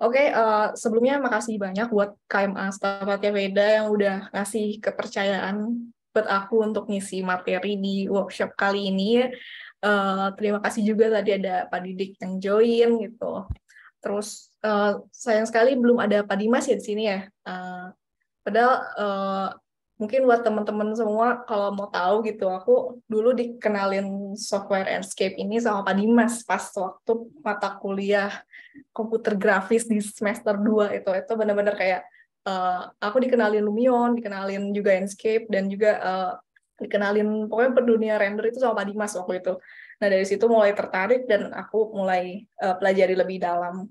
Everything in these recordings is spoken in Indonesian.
Oke, sebelumnya makasih banyak buat KMA Stafatya Veda yang udah ngasih kepercayaan buat aku untuk ngisi materi di workshop kali ini. Terima kasih juga tadi ada Pak Didik yang join gitu. Terus sayang sekali belum ada Pak Dimas ya di sini ya. Padahal mungkin buat teman-teman semua kalau mau tahu gitu, aku dulu dikenalin software Enscape ini sama Pak Dimas pas waktu mata kuliah komputer grafis di semester 2 itu benar-benar kayak aku dikenalin Lumion, dikenalin juga Enscape dan juga dikenalin pokoknya per dunia render itu sama Pak Dimas waktu itu. Nah, dari situ mulai tertarik dan aku mulai pelajari lebih dalam.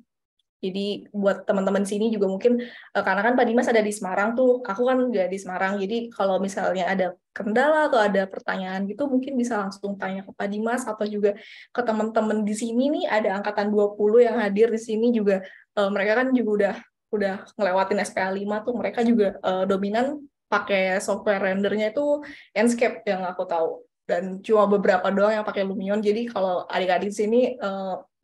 Jadi buat teman-teman sini juga mungkin karena kan Pak Dimas ada di Semarang tuh, aku kan nggak di Semarang. Jadi kalau misalnya ada kendala atau ada pertanyaan gitu mungkin bisa langsung tanya ke Pak Dimas atau juga ke teman-teman di sini nih ada angkatan 20 yang hadir di sini juga mereka kan juga udah ngelewatin SPA 5 tuh mereka juga dominan pakai software rendernya itu Enscape yang aku tahu dan cuma beberapa doang yang pakai Lumion. Jadi kalau adik-adik di sini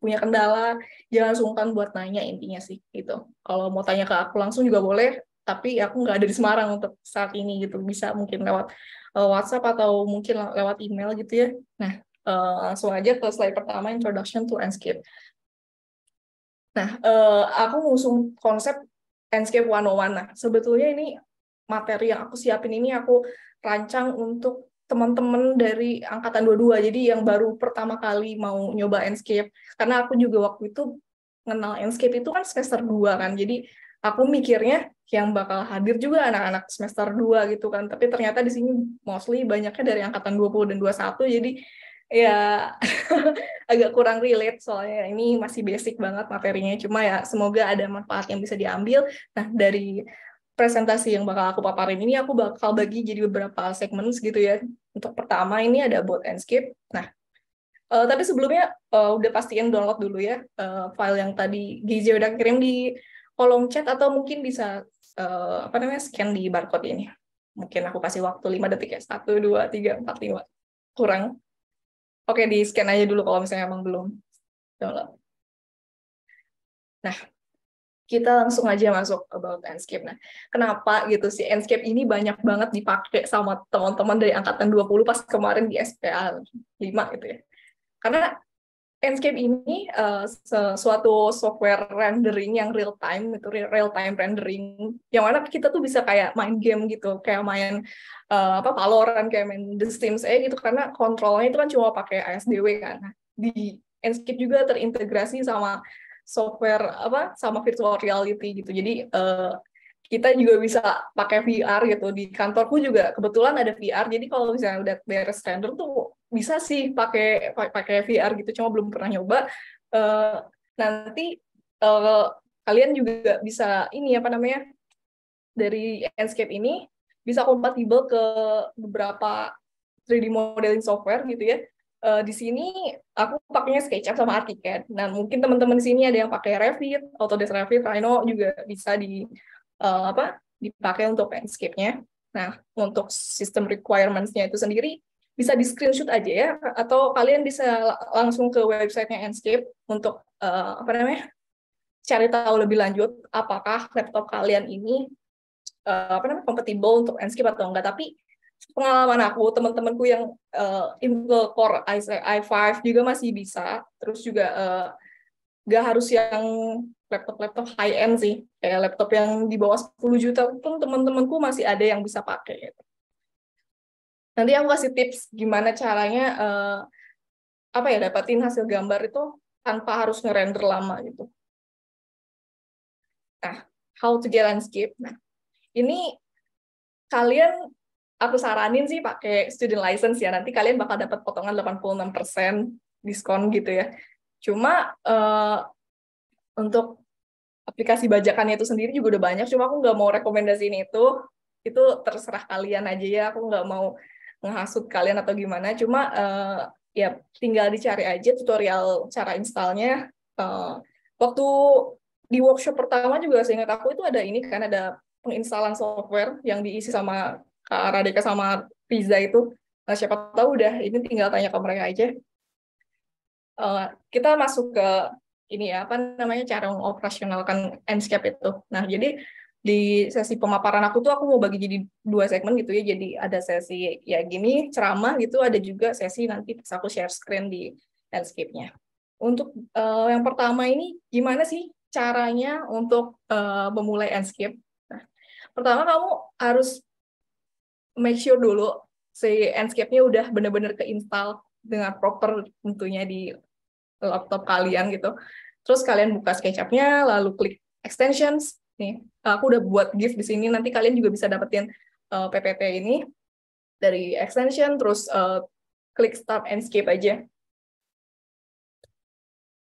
punya kendala jangan sungkan buat nanya intinya sih gitu. Kalau mau tanya ke aku langsung juga boleh, tapi aku nggak ada di Semarang untuk saat ini gitu. Bisa mungkin lewat WhatsApp atau mungkin lewat email gitu ya. Nah, langsung aja ke slide pertama, Introduction to Enscape. Nah, aku ngusung konsep Enscape 101. Nah, sebetulnya ini materi yang aku siapin ini aku rancang untuk teman-teman dari angkatan 22. Jadi yang baru pertama kali mau nyoba Enscape. Karena aku juga waktu itu kenal Enscape itu kan semester 2 kan. Jadi aku mikirnya yang bakal hadir juga anak-anak semester 2 gitu kan. Tapi ternyata di sini mostly banyaknya dari angkatan 20 dan 21. Jadi ya agak kurang relate soalnya ini masih basic banget materinya. Cuma ya semoga ada manfaat yang bisa diambil. Nah, dari presentasi yang bakal aku paparin ini aku bakal bagi jadi beberapa segmen gitu ya. Untuk pertama ini ada about Enscape. Nah, tapi sebelumnya udah pastiin download dulu ya file yang tadi Gizi udah kirim di kolom chat atau mungkin bisa apa namanya scan di barcode ini. Mungkin aku kasih waktu 5 detik ya. 1, 2, 3, 4, 5. Kurang. Oke, di scan aja dulu kalau misalnya emang belum download. Nah, kita langsung aja masuk about Enscape. Nah, kenapa gitu sih Enscape ini banyak banget dipakai sama teman-teman dari angkatan 20 pas kemarin di SPA 5 gitu ya. Karena Enscape ini suatu software rendering yang real time itu real time rendering yang mana kita tuh bisa kayak main game gitu kayak main apa Valorant kayak main The Sims gitu karena kontrolnya itu kan cuma pakai ASDW kan. Nah, di Enscape juga terintegrasi sama software apa sama virtual reality gitu. Jadi kita juga bisa pakai VR gitu di kantorku juga kebetulan ada VR jadi kalau misalnya udah beres render tuh bisa sih pakai VR gitu cuma belum pernah nyoba. uh, Nanti uh, kalian juga bisa ini apa namanya dari Enscape ini bisa kompatibel ke beberapa 3D modeling software gitu ya. Di sini aku pakainya SketchUp sama Archicad. Nah, mungkin teman-teman di sini ada yang pakai Revit, Autodesk Revit, Rhino juga bisa apa dipakai untuk landscape-nya. Nah, untuk sistem requirements-nya itu sendiri bisa di screenshot aja ya, atau kalian bisa langsung ke website-nya Enscape untuk apa namanya cari tahu lebih lanjut apakah laptop kalian ini apa namanya kompatibel untuk Enscape atau enggak. Tapi pengalaman aku, teman-temanku yang Intel Core i5 juga masih bisa. Terus juga nggak harus yang laptop-laptop high end sih. Kayak laptop yang di bawah 10 juta pun teman-temanku masih ada yang bisa pakai. Gitu. Nanti aku kasih tips gimana caranya apa ya dapatin hasil gambar itu tanpa harus ngerender lama gitu. Nah, how to get landscape. Nah, ini kalian aku saranin sih pakai student license ya. Nanti kalian bakal dapat potongan 86% diskon gitu ya. Cuma untuk aplikasi bajakannya itu sendiri juga udah banyak. Cuma aku nggak mau rekomendasiin itu. Itu terserah kalian aja ya. Aku nggak mau menghasut kalian atau gimana. Cuma ya tinggal dicari aja tutorial cara installnya. Waktu di workshop pertama juga seingat aku itu ada ini kan ada penginstalan software yang diisi sama Kak Radeka sama Riza itu. Nah, siapa tahu udah ini tinggal tanya ke mereka aja. Kita masuk ke ini ya, apa namanya, cara mengoperasionalkan Enscape itu. Nah, jadi di sesi pemaparan aku tuh aku mau bagi jadi 2 segmen gitu ya. Jadi ada sesi ya gini, ceramah gitu, ada juga sesi nanti pas aku share screen di Enscape-nya. Untuk yang pertama ini, gimana sih caranya untuk memulai Enscape? Nah, pertama kamu harus make sure dulu si Enscape-nya udah benar-benar keinstall dengan proper tentunya di laptop kalian gitu. Terus kalian buka SketchUp-nya, lalu klik extensions. Nih, aku udah buat GIF di sini. Nanti kalian juga bisa dapetin PPT ini dari extension, terus klik Start Enscape aja.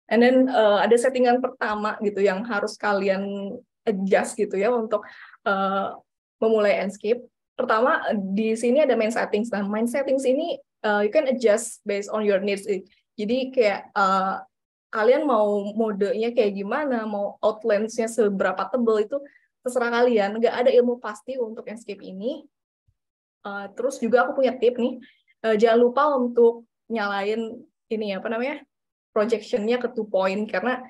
And then ada settingan pertama gitu yang harus kalian adjust gitu ya untuk memulai Enscape. Pertama, di sini ada main settings. Nah, main settings ini you can adjust based on your needs. Jadi kayak kalian mau modenya kayak gimana, mau outline-nya seberapa tebal itu terserah kalian. Nggak ada ilmu pasti untuk Enscape ini. Terus juga aku punya tip nih, jangan lupa untuk nyalain ini apa namanya, projection-nya ke 2 point, karena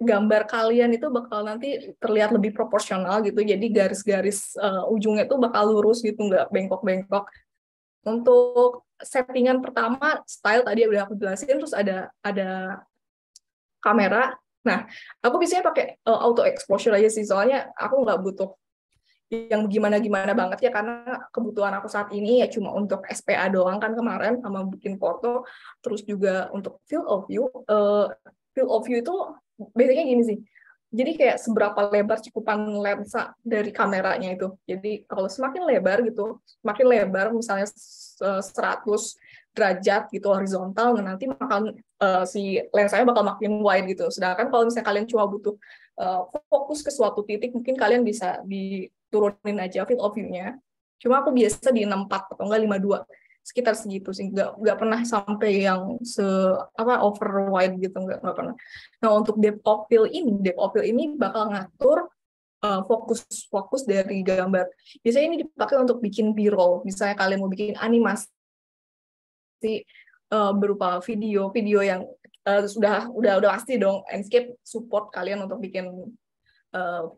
gambar kalian itu bakal nanti terlihat lebih proporsional gitu, jadi garis-garis ujungnya itu bakal lurus gitu, nggak bengkok-bengkok. Untuk settingan pertama, style tadi udah aku jelasin, terus ada kamera. Nah, aku biasanya pakai auto exposure aja sih, soalnya aku nggak butuh yang gimana-gimana banget ya, karena kebutuhan aku saat ini ya cuma untuk SPA doang kan kemarin, sama bikin foto. Terus juga untuk field of view itu biasanya gini sih, jadi kayak seberapa lebar cakupan lensa dari kameranya itu. Jadi kalau semakin lebar gitu, semakin lebar misalnya 100 derajat gitu horizontal, nanti si lensanya bakal makin wide gitu. Sedangkan kalau misalnya kalian cuma butuh fokus ke suatu titik, mungkin kalian bisa diturunin aja field of view-nya. Cuma aku biasa di 64 atau enggak 52, sekitar segitu sih, nggak pernah sampai yang over wide gitu, nggak pernah. Nah, untuk depth of field ini bakal ngatur fokus dari gambar. Biasanya ini dipakai untuk bikin B-roll. Misalnya kalian mau bikin animasi berupa video yang udah pasti dong Enscape support kalian untuk bikin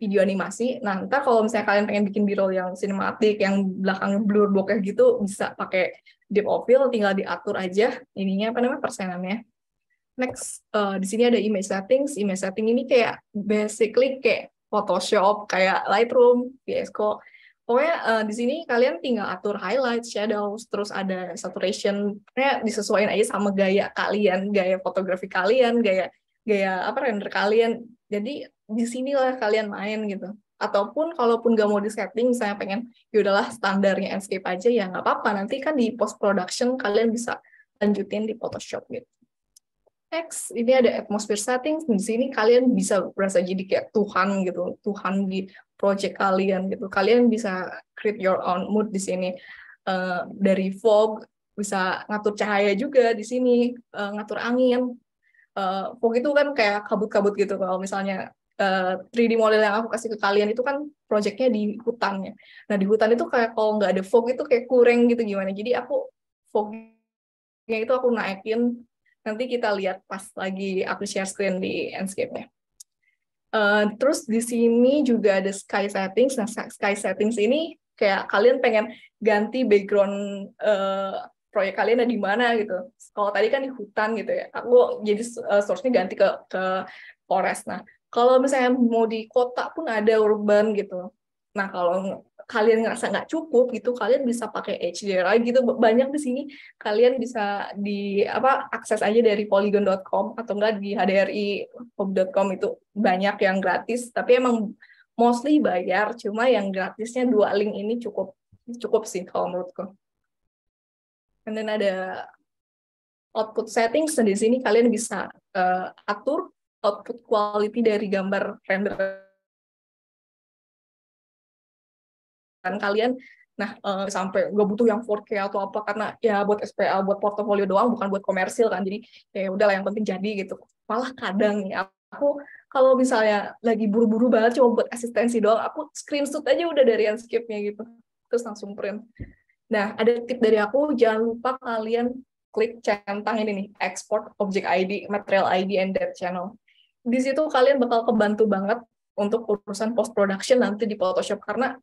video animasi. Nah, ntar kalau misalnya kalian pengen bikin B-roll yang sinematik, yang belakangnya blur bokeh gitu, bisa pakai depth of field, tinggal diatur aja ininya apa namanya, persenannya. Next, di sini ada image settings. Image setting ini kayak basically kayak Photoshop, kayak Lightroom, VS Code. Pokoknya di sini kalian tinggal atur highlight, shadows, terus ada saturation. Pokoknya disesuaikan aja sama gaya kalian, gaya fotografi kalian, gaya render kalian. Jadi di sinilah kalian main gitu. Ataupun kalaupun nggak mau di setting, misalnya pengen yaudahlah standarnya Enscape aja, ya nggak apa-apa. Nanti kan di post production kalian bisa lanjutin di Photoshop gitu. Next, ini ada atmosphere settings. Di sini kalian bisa berasa jadi kayak Tuhan gitu, Tuhan di project kalian gitu. Kalian bisa create your own mood di sini. Dari fog, bisa ngatur cahaya juga di sini, ngatur angin. Fog itu kan kayak kabut-kabut gitu. Kalau misalnya 3D model yang aku kasih ke kalian itu kan projectnya di hutannya. Nah, di hutan itu kayak kalau nggak ada fog itu kayak kurang gitu gimana. Jadi aku fognya itu aku naikin. Nanti kita lihat pas lagi aku share screen di Enscape-nya. Terus di sini juga ada sky settings. Nah, sky settings ini kayak kalian pengen ganti background proyek kalian ada di mana gitu. Kalau tadi kan di hutan gitu ya, aku jadi source-nya ganti ke forest. Nah, kalau misalnya mau di kota pun ada urban gitu. Nah, kalau kalian ngerasa nggak cukup gitu, kalian bisa pakai HDRI gitu. Banyak di sini, kalian bisa akses aja dari polygon.com atau enggak di hdri.com, itu banyak yang gratis, tapi emang mostly bayar. Cuma yang gratisnya 2 link ini cukup sih kalau menurutku. And then ada output settings. Nah, di sini kalian bisa atur output quality dari gambar render kalian. Nah, sampai nggak butuh yang 4K atau apa, karena ya buat SPA, buat portofolio doang, bukan buat komersil kan. Jadi ya udahlah, yang penting jadi gitu. Malah kadang nih aku kalau misalnya lagi buru-buru banget cuma buat asistensi doang, aku screenshot aja udah dari Enscape-nya gitu, terus langsung print. Nah, ada tip dari aku, jangan lupa kalian klik centang ini nih, export object ID, material ID, and depth channel. di situ kalian bakal kebantu banget untuk urusan post production nanti di Photoshop, karena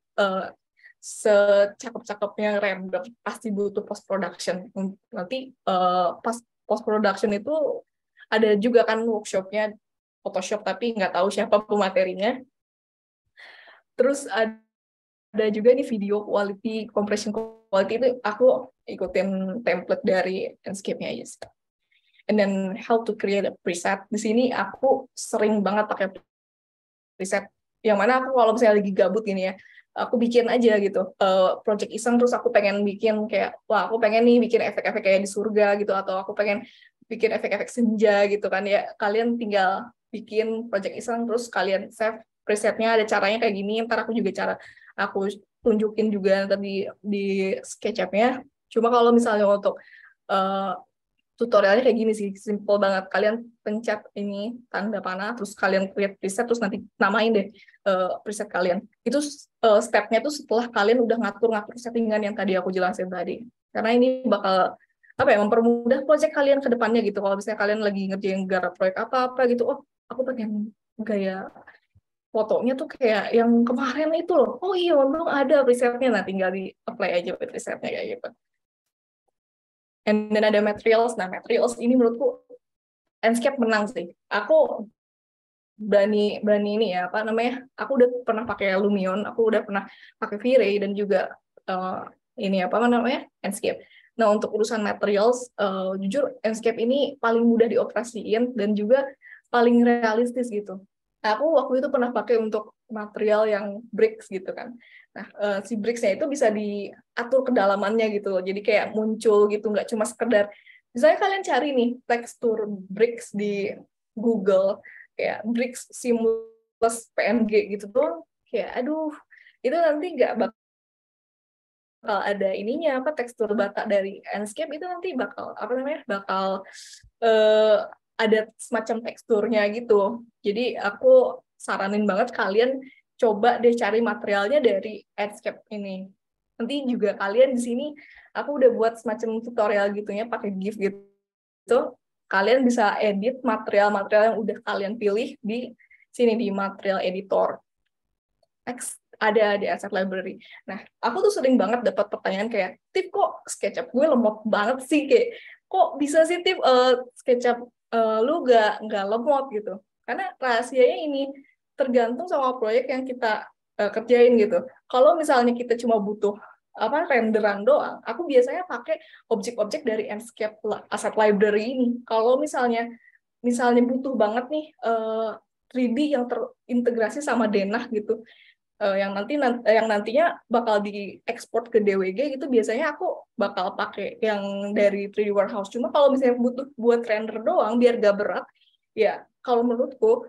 secakep-cakepnya render pasti butuh post production. Nanti pas post production itu ada juga kan workshopnya Photoshop, tapi nggak tahu siapa pematerinya. Terus ada juga nih video quality, compression quality, itu aku ikutin template dari Enscape-nya aja sih. And then how to create a preset. Di sini aku sering banget pakai preset. Yang mana aku kalau misalnya lagi gabut gini ya, aku bikin aja gitu. Project iseng, terus aku pengen bikin kayak, wah aku pengen nih bikin efek-efek kayak di surga gitu, atau aku pengen bikin efek-efek senja gitu kan ya. Kalian tinggal bikin project iseng, terus kalian save presetnya, ada caranya kayak gini. Ntar aku tunjukin juga tadi di SketchUp-nya. Cuma kalau misalnya untuk tutorialnya kayak gini sih, simple banget. Kalian pencet ini tanda panah, terus kalian create preset, terus nanti namain deh preset kalian. Itu stepnya tuh setelah kalian udah ngatur-ngatur settingan yang tadi aku jelasin tadi. Karena ini bakal apa ya, mempermudah project kalian ke depannya gitu. Kalau misalnya kalian lagi ngerjain garap proyek apa-apa gitu, oh aku pengen gaya fotonya tuh kayak yang kemarin itu loh. Oh iya, untung ada presetnya. Nah, tinggal di-apply aja presetnya kayak gitu. And then ada materials. Nah, materials ini menurutku Enscape menang sih. Aku berani ini ya, apa namanya? Aku udah pernah pakai Lumion, aku udah pernah pakai V-Ray, dan juga ini apa namanya? Enscape. Nah, untuk urusan materials, jujur Enscape ini paling mudah dioperasiin dan juga paling realistis gitu. Aku waktu itu pernah pakai untuk material yang bricks gitu kan. Nah, si bricks-nya itu bisa diatur kedalamannya gitu loh. Jadi kayak muncul gitu, nggak cuma sekedar. Misalnya kalian cari nih tekstur bricks di Google, kayak bricks seamless PNG gitu tuh, kayak aduh, itu nanti nggak bakal ada ininya, apa, tekstur bata dari Enscape itu nanti bakal, apa namanya, bakal ada semacam teksturnya gitu. Jadi aku saranin banget kalian coba deh cari materialnya dari Enscape ini. Nanti juga kalian di sini aku udah buat semacam tutorial gitunya pakai GIF gitu. Kalian bisa edit material-material yang udah kalian pilih di sini di material editor. Next, ada di asset library. Nah, aku tuh sering banget dapat pertanyaan kayak, Tip, kok SketchUp gue lemot banget sih? Kayak, kok bisa sih, Tip, SketchUp lu nggak lemot gitu? Karena rahasianya ini tergantung sama proyek yang kita kerjain gitu. Kalau misalnya kita cuma butuh apa renderan doang, aku biasanya pakai objek-objek dari Enscape Asset Library ini. Kalau misalnya butuh banget nih 3D yang terintegrasi sama denah gitu, yang nantinya bakal diekspor ke DWG gitu, biasanya aku bakal pakai yang dari 3D Warehouse. Cuma kalau misalnya butuh buat render doang biar gak berat, ya kalau menurutku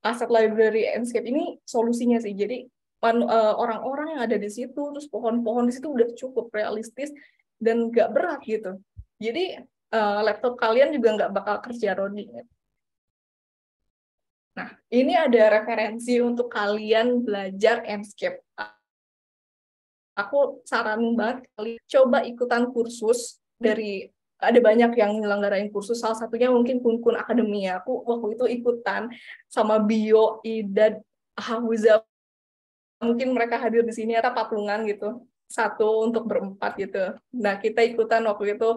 Asset Library Enscape ini solusinya sih. Jadi orang-orang yang ada di situ, terus pohon-pohon di situ udah cukup realistis dan gak berat gitu. Jadi laptop kalian juga nggak bakal kerja roading. Nah, ini ada referensi untuk kalian belajar Enscape. Aku saranin banget kalian coba ikutan kursus dari, ada banyak yang nyelenggarain kursus, salah satunya mungkin Kun Academy ya. Aku waktu itu ikutan sama Bio, Ida, Hahuza, mungkin mereka hadir di sini atau patungan gitu. Satu untuk berempat gitu. Nah, kita ikutan waktu itu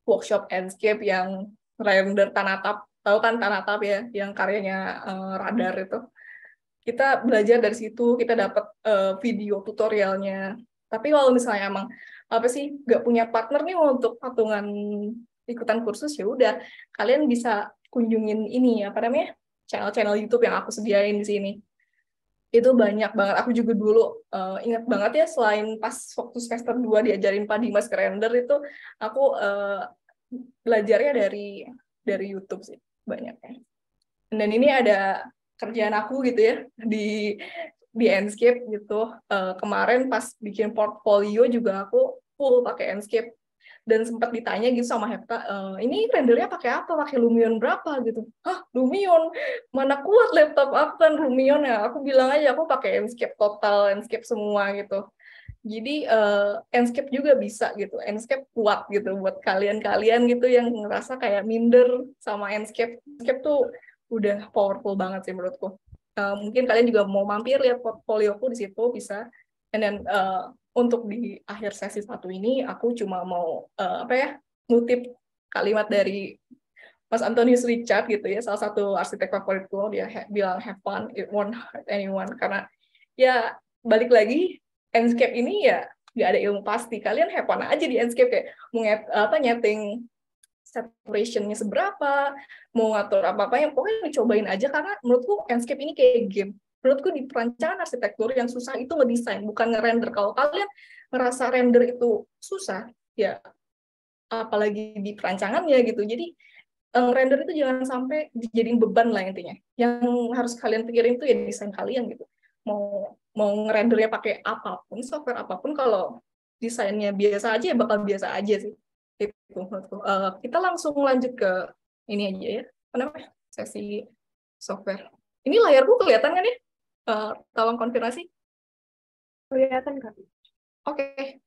workshop Enscape yang render Tanatap. Tahu kan Tanatap ya, yang karyanya Radar itu. Kita belajar dari situ, kita dapat video tutorialnya. Tapi kalau misalnya emang apa sih nggak punya partner nih untuk patungan ikutan kursus, ya udah kalian bisa kunjungin ini apa namanya, channel-channel YouTube yang aku sediain di sini. Itu banyak banget. Aku juga dulu ingat banget ya, selain pas waktu semester 2 diajarin Pak Dimas ke render itu, aku belajarnya dari YouTube sih banyaknya. Dan ini ada kerjaan aku gitu ya di Enscape gitu. Kemarin pas bikin portfolio juga aku full pakai Enscape, dan sempat ditanya gitu sama Hepta, ini rendernya pakai apa, pakai Lumion berapa gitu. Hah, Lumion, mana kuat laptop aku kan Lumion ya. Aku bilang aja aku pakai Enscape total, Enscape semua gitu. Jadi Enscape juga bisa gitu, Enscape kuat gitu buat kalian-kalian gitu yang ngerasa kayak minder sama Enscape. Enscape tuh udah powerful banget sih menurutku. Mungkin kalian juga mau mampir lihat portfolioku di situ bisa. And then untuk di akhir sesi satu ini aku cuma mau ngutip kalimat dari Mas Antonius Richard gitu ya, salah satu arsitek favoritku. Dia bilang have fun, it won't hurt anyone. Karena ya balik lagi Enscape ini ya nggak ada ilmu pasti. Kalian have fun aja di Enscape, kayak mau nyeting saturation-nya seberapa, mau ngatur apa-apa, yang pokoknya dicobain aja, karena menurutku Enscape ini kayak game. Menurutku di perancangan arsitektur yang susah itu ngedesain, bukan ngerender. Kalau kalian ngerasa render itu susah, ya apalagi di perancangannya gitu. Jadi render itu jangan sampai dijadiin beban lah intinya. Yang harus kalian pikirin itu ya desain kalian gitu. Mau ngerendernya pakai apapun, software apapun, kalau desainnya biasa aja ya bakal biasa aja sih. Itu menurutku. Kita langsung lanjut ke ini aja ya. Apa namanya? Sesi software. Ini layarku kelihatan kan ya? Tolong konfirmasi. Kelihatan, Kak. Oke.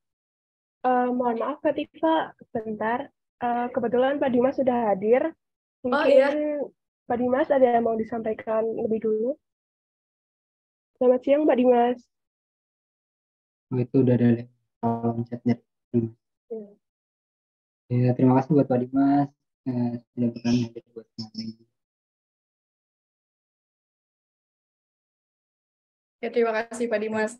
Mohon maaf, Kak Tifa, sebentar. Kebetulan Pak Dimas sudah hadir. Mungkin iya. Pak Dimas ada yang mau disampaikan lebih dulu. Selamat siang, Pak Dimas. Itu udah ada kolom chatnya. Ya, terima kasih buat Pak Dimas sudah berkenan hadir buat kemarin. Ya, terima kasih Pak Dimas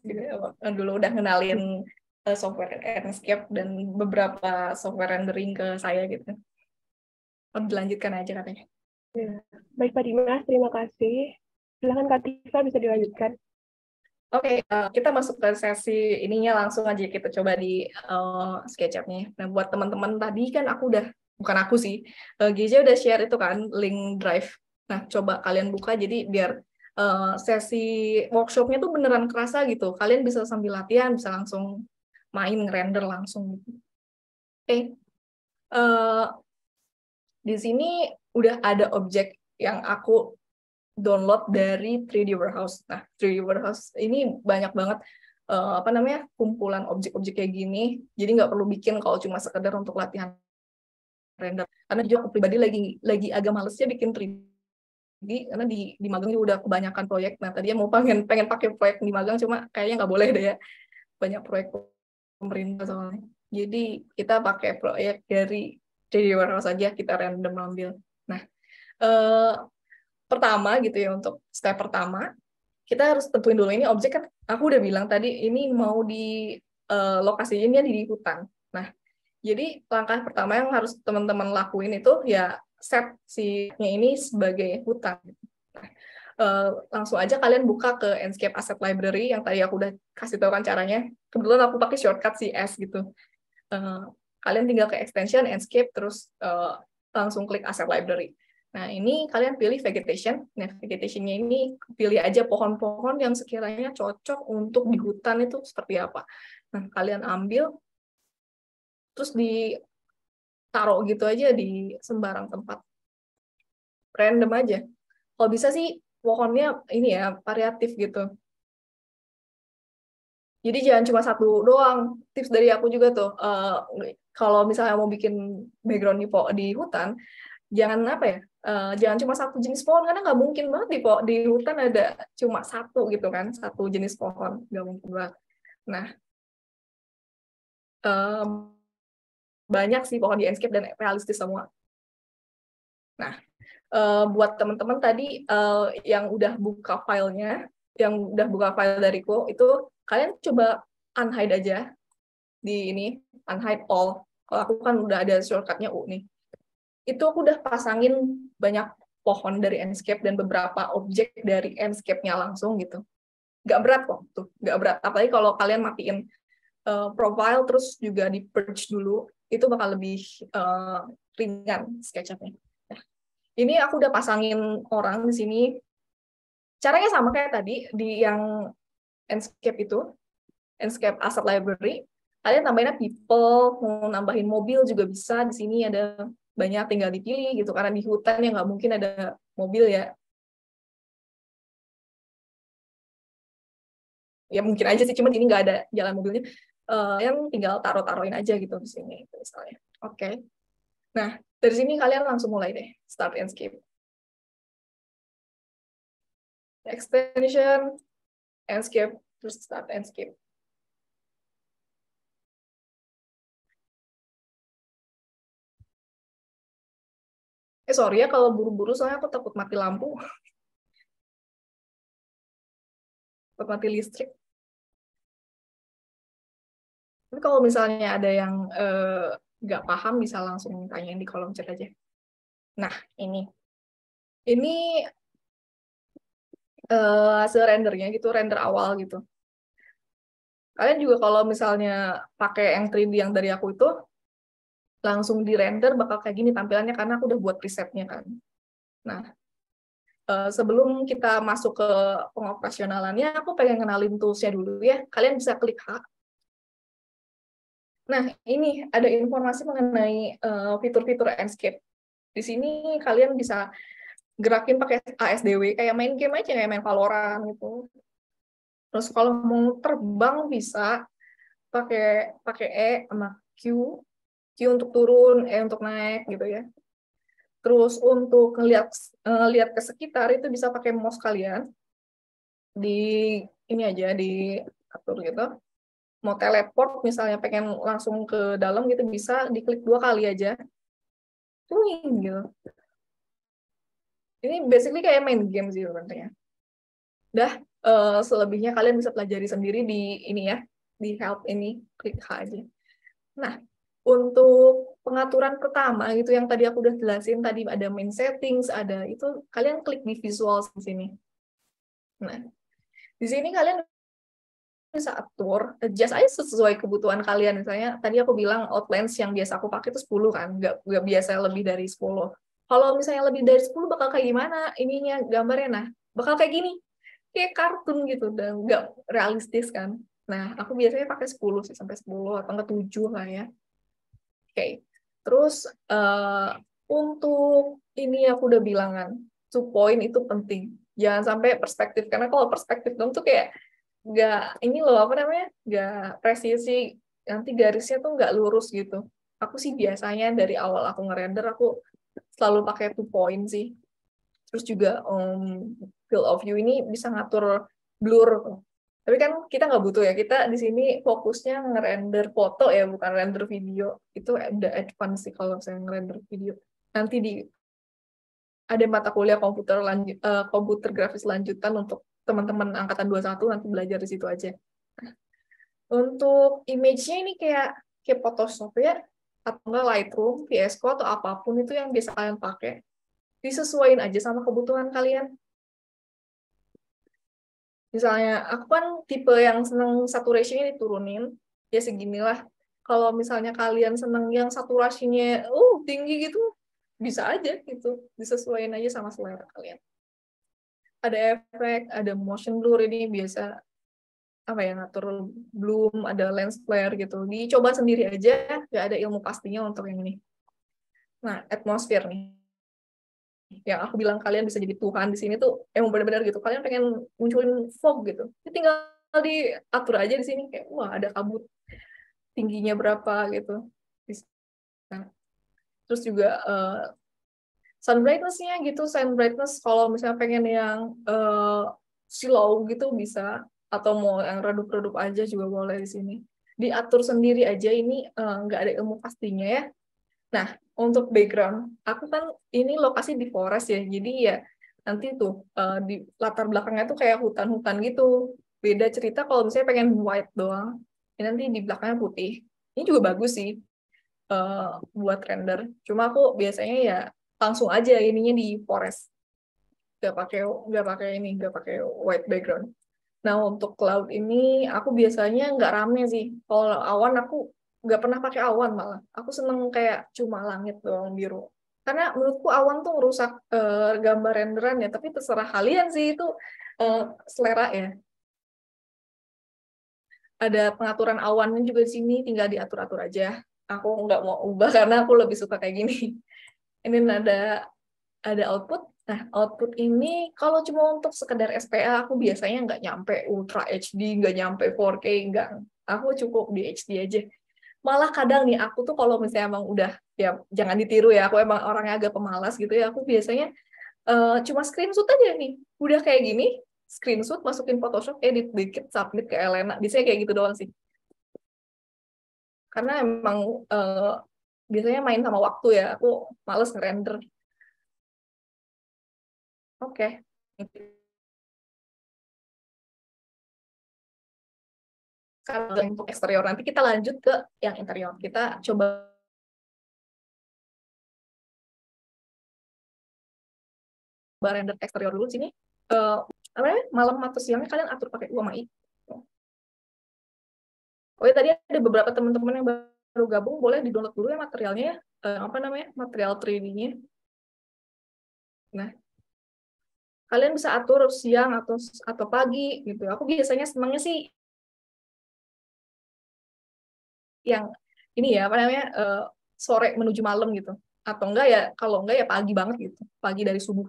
dulu udah kenalin software Enscape dan beberapa software rendering ke saya gitu. Dilanjutkan aja katanya. Ya. Baik Pak Dimas, terima kasih. Silakan Kak Tifa bisa dilanjutkan. Oke, kita masuk ke sesi ininya langsung aja, kita coba di SketchUp-nya. Nah, buat teman-teman tadi kan bukan aku sih, Geja udah share itu kan, link drive. Nah, coba kalian buka, jadi biar sesi workshop-nya tuh beneran kerasa gitu. Kalian bisa sambil latihan, bisa langsung main, ngerender langsung gitu. Oke, di sini udah ada objek yang aku download dari 3D Warehouse. Nah, 3D Warehouse ini banyak banget kumpulan objek-objek kayak gini. Jadi nggak perlu bikin kalau cuma sekedar untuk latihan render. Karena juga aku pribadi lagi agak malesnya bikin 3D karena di magang udah kebanyakan proyek. Nah, tadinya mau pengen pakai proyek di magang, cuma kayaknya nggak boleh deh ya. Banyak proyek pemerintah soalnya. Jadi kita pakai proyek dari 3D Warehouse aja, kita random ambil. Nah, pertama gitu ya, untuk step pertama kita harus tentuin dulu ini objek kan aku udah bilang tadi ini mau di lokasinya di hutan. Nah, jadi langkah pertama yang harus teman-teman lakuin itu ya set si-nya ini sebagai hutan. Nah, langsung aja kalian buka ke Enscape Asset Library yang tadi aku udah kasih tahu kan caranya. Kebetulan aku pakai shortcut CS gitu. Kalian tinggal ke extension Enscape terus langsung klik Asset Library. Nah, ini kalian pilih vegetation. Nah, vegetation-nya ini pilih aja pohon-pohon yang sekiranya cocok untuk di hutan itu seperti apa. Nah, kalian ambil, terus ditaruh gitu aja di sembarang tempat. Random aja. Kalau bisa sih, pohonnya ini ya, variatif gitu. Jadi jangan cuma satu doang. Tips dari aku juga tuh, kalau misalnya mau bikin background di hutan, jangan jangan cuma satu jenis pohon, karena nggak mungkin banget di hutan ada cuma satu gitu kan, satu jenis pohon, nggak mungkin banget. Nah, banyak sih pohon di Enscape dan realistis semua. Nah, buat teman-teman tadi yang udah buka filenya, yang udah buka file dariku, itu kalian coba unhide aja di ini, unhide all. Kalau aku kan udah ada shortcutnya U nih. Itu aku udah pasangin banyak pohon dari Enscape dan beberapa objek dari Enscape-nya langsung gitu. Nggak berat kok, tuh. Nggak berat. Apalagi kalau kalian matiin profile, terus juga di purge dulu, itu bakal lebih ringan SketchUp-nya. Nah, ini aku udah pasangin orang di sini. Caranya sama kayak tadi, di yang Enscape itu, Enscape Asset Library, kalian tambahinnya people, mau nambahin mobil juga bisa. Di sini ada banyak, tinggal dipilih gitu, karena di hutan ya nggak mungkin ada mobil ya. Ya mungkin aja sih, cuma di sini nggak ada jalan mobilnya. Yang tinggal taruh-taruhin aja gitu di sini misalnya. Oke. Nah, dari sini kalian langsung mulai deh, start Enscape. extension, Enscape, terus start Enscape. Sorry ya kalau buru-buru, soalnya aku takut mati lampu. Takut mati listrik. Tapi kalau misalnya ada yang nggak paham, bisa langsung tanyain di kolom chat aja. Nah, ini hasil rendernya gitu, render awal gitu. Kalian juga kalau misalnya pakai yang 3D yang dari aku itu, langsung di render bakal kayak gini tampilannya karena aku udah buat presetnya kan. Nah, sebelum kita masuk ke pengoperasionalannya, aku pengen kenalin toolsnya dulu ya. Kalian bisa klik H. Nah, ini ada informasi mengenai fitur-fitur Enscape. Di sini kalian bisa gerakin pakai ASDW, kayak main game aja, kayak main Valorant gitu. Terus kalau mau terbang bisa pakai E sama Q untuk turun, E untuk naik gitu ya. Terus untuk ngelihat ke sekitar itu bisa pakai mouse kalian. Di ini aja di atur gitu. Mau teleport misalnya pengen langsung ke dalam gitu bisa diklik 2 kali aja. Gitu. Ini basically kayak main game sih sebenarnya. Selebihnya kalian bisa pelajari sendiri di ini ya, di help ini, klik H aja. Nah, untuk pengaturan pertama gitu yang tadi aku udah jelasin, tadi ada main settings, ada itu kalian klik di visuals di sini. Nah, di sini kalian bisa atur, adjust aja sesuai kebutuhan kalian. Misalnya tadi aku bilang outlines yang biasa aku pakai itu 10 kan, nggak biasa lebih dari 10. Kalau misalnya lebih dari 10 bakal kayak gimana ininya gambarnya? Nah, bakal kayak gini. Kayak kartun gitu dan nggak realistis kan. Nah, aku biasanya pakai 10 sih, sampai 10 atau enggak 7 lah ya. Oke. Terus untuk ini aku udah bilang kan, 2 point itu penting. Jangan sampai perspektif, karena kalau perspektif dong tuh kayak nggak ini loh apa namanya, nggak presisi, nanti garisnya tuh nggak lurus gitu. Aku sih biasanya dari awal aku ngerender aku selalu pakai 2 point sih. Terus juga field of view ini bisa ngatur blur. Tapi kan kita nggak butuh ya, kita di sini fokusnya ngerender foto ya, bukan render video. Itu udah advance sih kalau saya ngerender video. Nanti ada mata kuliah komputer grafis lanjutan untuk teman-teman angkatan 21 nanti belajar di situ aja. Untuk image-nya ini kayak Photoshop ya, atau enggak Lightroom, VS Code, atau apapun itu yang biasa kalian pakai. Disesuaiin aja sama kebutuhan kalian. Misalnya, aku kan tipe yang seneng saturasinya diturunin, ya seginilah. Kalau misalnya kalian seneng yang saturasinya tinggi gitu, bisa aja gitu, disesuaiin aja sama selera kalian. Ada efek, ada motion blur, ini biasa apa ya, ngatur bloom, ada lens flare gitu. Dicoba sendiri aja, nggak ada ilmu pastinya untuk yang ini. Nah, atmosfer nih. Yang aku bilang kalian bisa jadi Tuhan di sini tuh emang benar-benar gitu. Kalian pengen munculin fog gitu, tinggal diatur aja di sini kayak wah ada kabut tingginya berapa gitu. Nah, terus juga sun brightness-nya gitu, sun brightness kalau misalnya pengen yang slow gitu bisa, atau mau yang redup-redup aja juga boleh di sini. Diatur sendiri aja, ini nggak ada ilmu pastinya ya. Nah, untuk background, aku kan ini lokasi di forest ya, jadi ya nanti tuh di latar belakangnya tuh kayak hutan-hutan gitu. Beda cerita kalau misalnya pengen white doang, ini nanti di belakangnya putih. Ini juga bagus sih buat render. Cuma aku biasanya ya langsung aja ininya di forest, nggak pakai white background. Nah, untuk cloud ini aku biasanya nggak rame sih. Kalau awan aku nggak pernah pakai awan malah. Aku seneng kayak cuma langit doang biru. Karena menurutku awan tuh merusak gambar renderan ya. Tapi terserah kalian sih, itu selera ya. Ada pengaturan awannya juga di sini, tinggal diatur-atur aja. Aku nggak mau ubah karena aku lebih suka kayak gini. Ini ada output. Nah, output ini kalau cuma untuk sekedar SPA, aku biasanya nggak nyampe Ultra HD, nggak nyampe 4K, nggak. Aku cukup di HD aja. Malah kadang nih, aku tuh kalau misalnya emang udah, ya jangan ditiru ya, aku emang orangnya agak pemalas gitu ya, aku biasanya cuma screenshot aja nih. Udah kayak gini, screenshot, masukin Photoshop, edit dikit, submit ke Elena. Biasanya kayak gitu doang sih. Karena emang biasanya main sama waktu ya, aku males ngerender. Oke. Kalau untuk eksterior, nanti kita lanjut ke yang interior. Kita coba render eksterior dulu sini. Apa namanya? Malam atau siangnya kalian atur pakai UMAI. Oh ya, tadi ada beberapa teman-teman yang baru gabung, boleh di-download dulu ya materialnya ya. Apa namanya? Material 3D-nya. Nah, kalian bisa atur siang atau pagi gitu. Aku biasanya senangnya sih yang ini ya, apa namanya? Sore menuju malam gitu. Atau enggak ya, kalau enggak ya pagi banget gitu. Pagi dari subuh.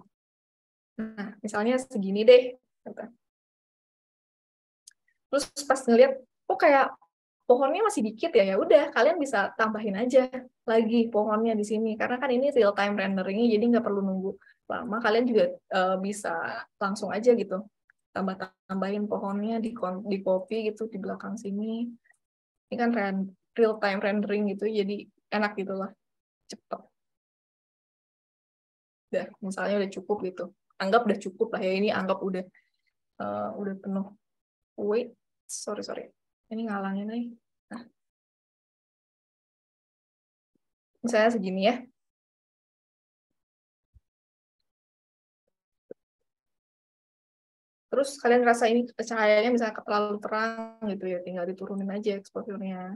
Nah, misalnya segini deh. Gitu. Terus pas ngeliat, oh kayak pohonnya masih dikit ya, ya udah kalian bisa tambahin aja lagi pohonnya di sini. Karena kan ini real time renderingnya, jadi nggak perlu nunggu lama. Kalian juga bisa langsung aja gitu, tambahin pohonnya di copy gitu di belakang sini. Ini kan real time rendering gitu, jadi enak gitu lah, cepet. Udah, misalnya udah cukup gitu. Anggap udah cukup lah ya, ini anggap udah penuh. Wait, sorry. Ini ngalangin nih. Nah, misalnya segini ya. Terus kalian rasa ini cahayanya misalnya terlalu terang gitu ya, tinggal diturunin aja exposure-nya.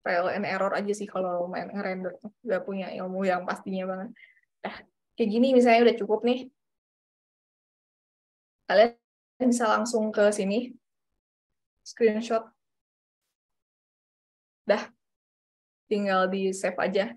Trial and error aja sih kalau main ngerender, nggak punya ilmu yang pastinya banget. Kayak gini misalnya udah cukup nih. Kalian bisa langsung ke sini, screenshot. Dah, tinggal di save aja.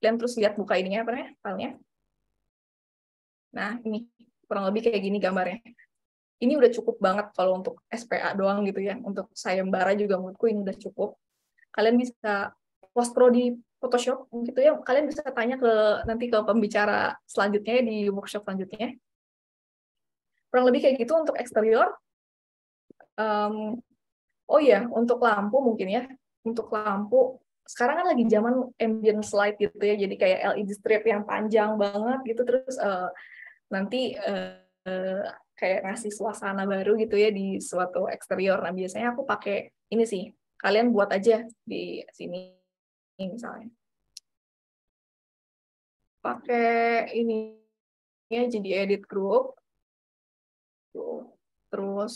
Kalian terus lihat buka ininya apa namanya, filenya. Nah, ini kurang lebih kayak gini gambarnya. Ini udah cukup banget kalau untuk SPA doang gitu ya. Untuk sayembara juga menurutku ini udah cukup. Kalian bisa post pro di Photoshop gitu ya. Kalian bisa tanya nanti ke pembicara selanjutnya di workshop selanjutnya. Kurang lebih kayak gitu untuk eksterior. Oh iya, untuk lampu mungkin ya. Untuk lampu, sekarang kan lagi zaman ambient light gitu ya. Jadi kayak LED strip yang panjang banget gitu. Terus nanti kayak ngasih suasana baru gitu ya di suatu eksterior. Nah, biasanya aku pakai ini sih. Kalian buat aja di sini misalnya. Pakai ini ya, jadi edit group. Tuh. Terus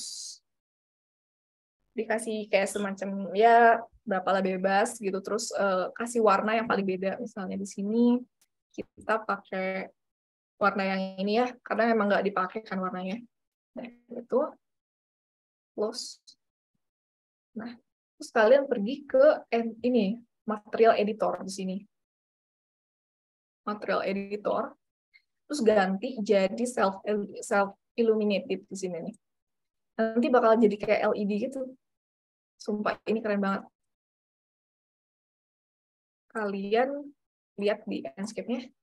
dikasih kayak semacam ya berapa lah bebas gitu. Terus kasih warna yang paling beda. Misalnya di sini kita pakai warna yang ini ya, karena memang nggak dipakai kan warnanya. Nah, itu close. Nah, terus kalian pergi ke ini material editor di sini. Material editor. Terus ganti jadi self illuminated di sini nih. Nanti bakal jadi kayak LED gitu. Sumpah ini keren banget. Kalian lihat di landscape-nya.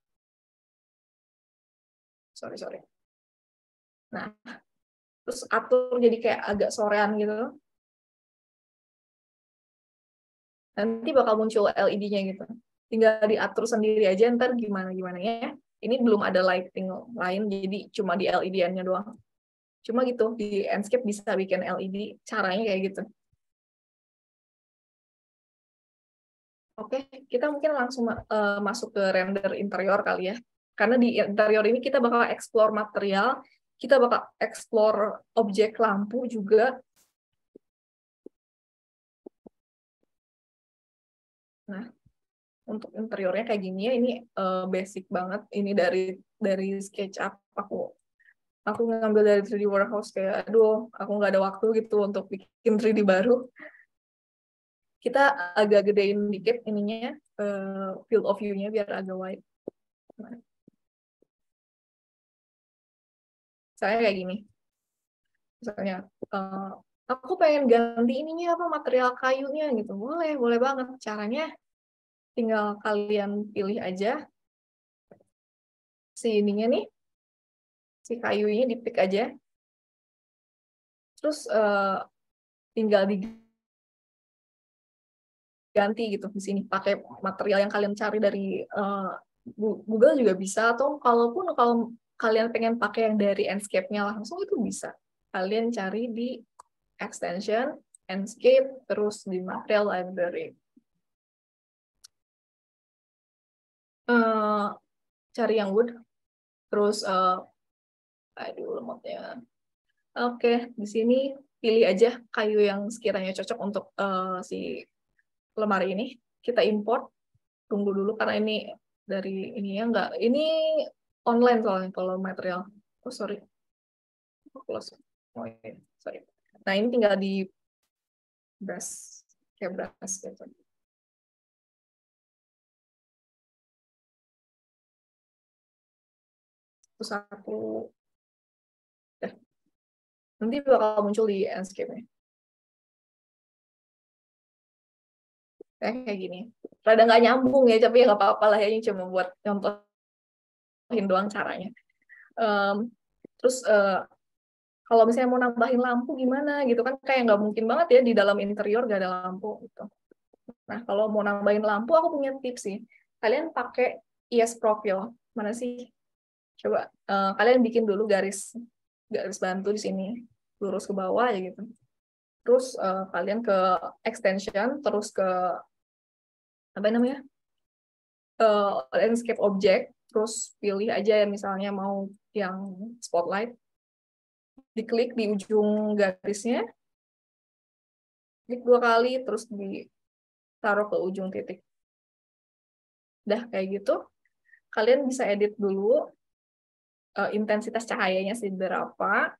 Sorry. Nah, terus atur jadi kayak agak sorean gitu. Nanti bakal muncul LED-nya gitu. Tinggal diatur sendiri aja ntar gimana ya. Ini belum ada lighting lain, jadi cuma di LED-nya doang. Cuma gitu, di Enscape bisa bikin LED, caranya kayak gitu. Oke, kita mungkin langsung masuk ke render interior kali ya. Karena di interior ini kita bakal explore material, kita bakal explore objek lampu juga. Nah, untuk interiornya kayak gini ya, ini basic banget. Ini dari SketchUp aku ngambil dari 3D Warehouse kayak, aduh, aku nggak ada waktu gitu untuk bikin 3D baru. Kita agak gedein dikit ininya, field of view-nya biar agak wide. Misalnya kayak gini. Misalnya, aku pengen ganti ininya apa material kayunya gitu. Boleh banget. Caranya tinggal kalian pilih aja si ininya nih, si kayunya di-pick aja. Terus tinggal diganti gitu di sini pakai material yang kalian cari dari Google juga bisa, atau kalau kalian pengen pakai yang dari Enscape-nya langsung itu bisa. Kalian cari di extension, Enscape, terus di material library. Cari yang wood, terus aduh lemotnya. Oke, di sini pilih aja kayu yang sekiranya cocok untuk si lemari ini. Kita import, tunggu dulu karena ini dari ini ya enggak. Ini online soalnya kalau material. Oh sorry, close. Oh iya, sorry. Nah ini tinggal di brush, kayak brush gitu. Terus aku nanti bakal muncul di Enscape-nya. Kayak gini. Rada nggak nyambung ya, tapi ya nggak apa-apa lah ya, ini cuma buat contohin doang caranya. Terus kalau misalnya mau nambahin lampu gimana gitu kan, kayak nggak mungkin banget ya di dalam interior nggak ada lampu gitu. Nah kalau mau nambahin lampu aku punya tips sih. Kalian pakai ES Profile. Mana sih? Coba kalian bikin dulu garis bantu di sini, lurus ke bawah ya gitu. Terus kalian ke extension, terus ke apa namanya? Landscape object, terus pilih aja ya misalnya mau yang spotlight, diklik di ujung garisnya, klik 2 kali, terus ditaruh ke ujung titik. Udah kayak gitu, kalian bisa edit dulu intensitas cahayanya seberapa,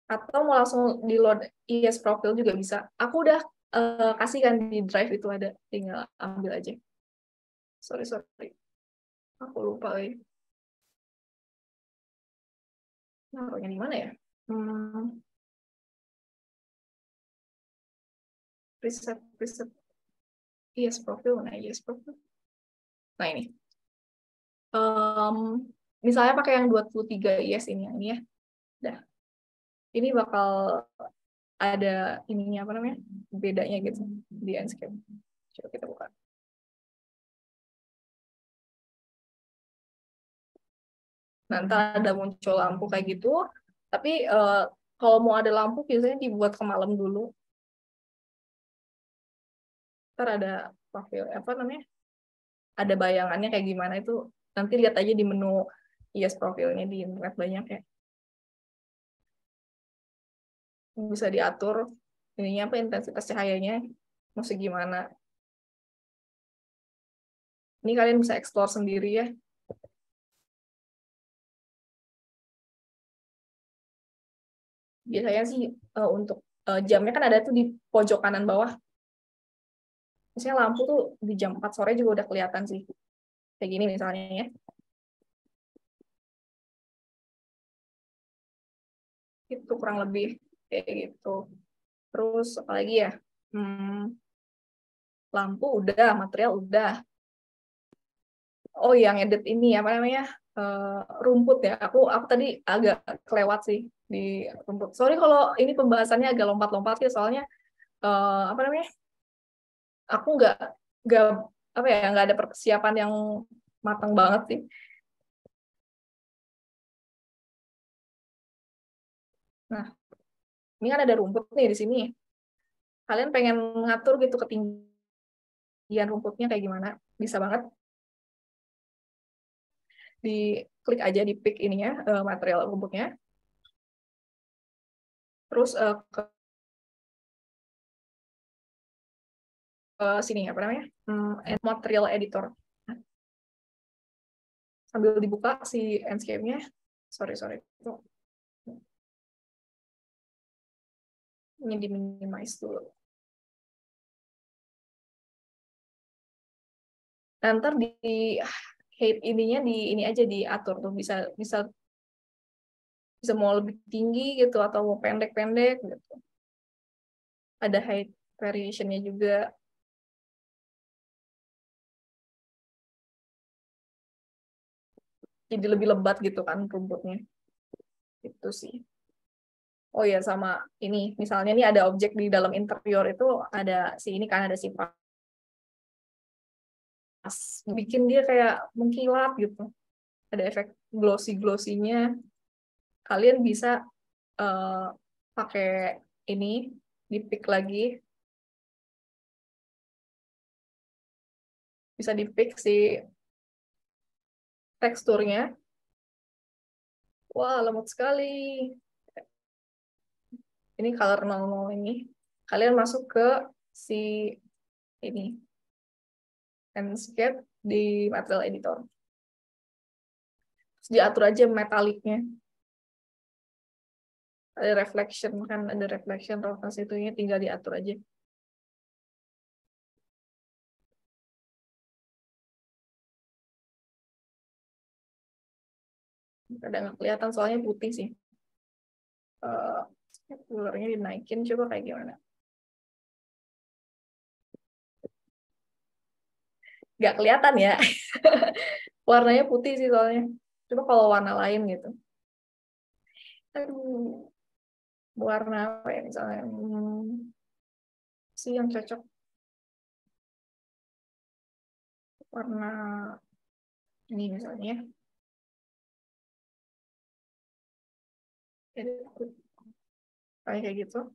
atau mau langsung di load ES Profile juga bisa. Aku udah kasihkan di drive itu ada, tinggal ambil aja. Sorry. Aku lupa. Naruhnya di mana ya? Preset. ES Profile. Nah ini. Misalnya pakai yang 23 IS ini ya. Dah. Ini bakal ada ininya apa namanya? Bedanya gitu di Enscape. Coba kita buka. Nanti ada muncul lampu kayak gitu. Tapi kalau mau ada lampu biasanya dibuat ke malam dulu. Ntar ada profil apa namanya? Ada bayangannya kayak gimana itu. Nanti lihat aja di menu IS profilnya di internet banyak ya. Bisa diatur ininya apa intensitas cahayanya mau segimana. Ini kalian bisa explore sendiri ya. Biasanya sih untuk jamnya kan ada tuh di pojok kanan bawah. Misalnya lampu tuh di jam 4 sore juga udah kelihatan sih. Kayak gini misalnya ya. Itu kurang lebih kayak gitu. Terus apalagi ya? Lampu udah, material udah. Oh, yang edit ini apa namanya? Rumput ya. Aku tadi agak kelewat sih di rumput. Sorry kalau ini pembahasannya agak lompat-lompat ya, soalnya apa namanya? Aku nggak apa ya, nggak ada persiapan yang matang banget sih. Nah, ini kan ada rumput nih di sini. Kalian pengen ngatur gitu ketinggian rumputnya kayak gimana? Bisa banget. Diklik aja di pick ininya, material rumputnya. Terus ke sini apa namanya? Material editor. Sambil dibuka si Enscape-nya. Sorry. Ini di minimize dulu. Dan ntar height ininya ini aja diatur tuh, bisa bisa bisa mau lebih tinggi gitu atau mau pendek-pendek gitu. Ada height variation-nya juga. Jadi lebih lebat gitu kan rumputnya. Itu sih. Oh ya, sama ini, misalnya nih ada objek di dalam interior itu, ada si ini kan, ada si vas. Bikin dia kayak mengkilat gitu. Ada efek glossy-glossy-nya. Kalian bisa pakai ini, di-pick lagi. Bisa di-pick si teksturnya. Wah, lembut sekali. Ini color 00 ini. Kalian masuk ke si ini, Enscape di material editor. Terus diatur aja metaliknya. Ada reflection kan, ada reflection rotasi itunya, tinggal diatur aja. Kadang nggak kelihatan soalnya putih sih. Colornya dinaikin, coba kayak gimana. Nggak kelihatan ya. Warnanya putih sih soalnya. Coba kalau warna lain gitu. Aduh, warna apa ya misalnya? Sih yang cocok. Warna ini misalnya. Jadi kayak gitu.